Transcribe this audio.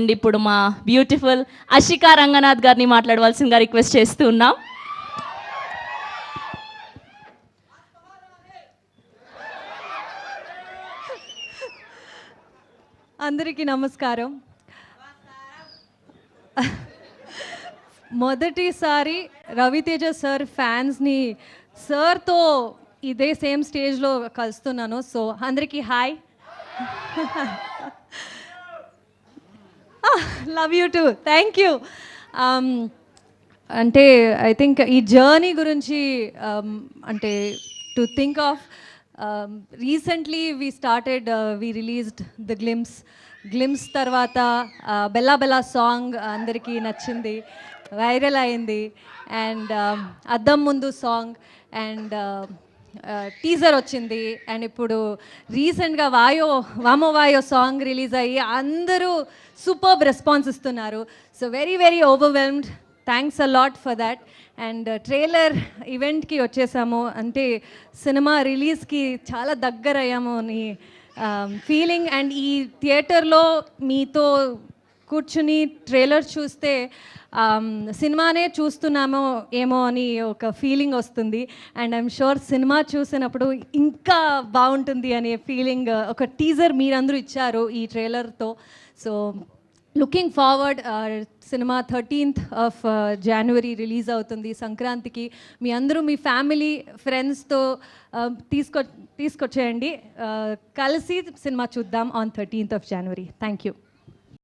And ఇప్పుడు మా beautiful Ashika Ranganath గారిని మాట్లాడవలసిందిగా రిక్వెస్ట్ చేస్తూ ఉన్నాం. అందరికీ నమస్కారం. మొదటిసారి రవితేజ సార్ ఫ్యాన్స్ని సార్తో ఇదే సేమ్ స్టేజ్లో కలుస్తున్నాను. సో అందరికీ hi. Love you two. Thank you. అంటే ఐ థింక్ ఈ జర్నీ గురించి అంటే to think of recently we started we released the glimpse తర్వాత బెల్లా బెల్లా సాంగ్ అందరికీ నచ్చింది, వైరల్ అయింది. అండ్ అద్దం ముందు సాంగ్ అండ్ టీజర్ వచ్చింది. అండ్ ఇప్పుడు రీసెంట్గా వామో వాయో సాంగ్ రిలీజ్ అయ్యి అందరూ సూపర్బ్ రెస్పాన్స్ ఇస్తున్నారు. So very very overwhelmed. Thanks a lot for that. And trailer ఈవెంట్కి వచ్చేసాము, అంటే సినిమా రిలీజ్కి చాలా దగ్గర అయ్యాము అని ఫీలింగ్. అండ్ ఈ థియేటర్లో మీతో కూర్చుని ట్రైలర్ చూస్తే సినిమానే చూస్తున్నామో ఏమో అని ఒక ఫీలింగ్ వస్తుంది. అండ్ ఐఎమ్ షూర్ సినిమా చూసినప్పుడు ఇంకా బాగుంటుంది అనే ఫీలింగ్ ఒక టీజర్ మీరందరూ ఇచ్చారు ఈ ట్రైలర్తో. So looking forward. Cinema 13th of January release అవుతుంది సంక్రాంతికి. మీ అందరూ మీ ఫ్యామిలీ ఫ్రెండ్స్తో తీసుకొచ్చేయండి, కలిసి సినిమా చూద్దాం on 13th of January. Thank you.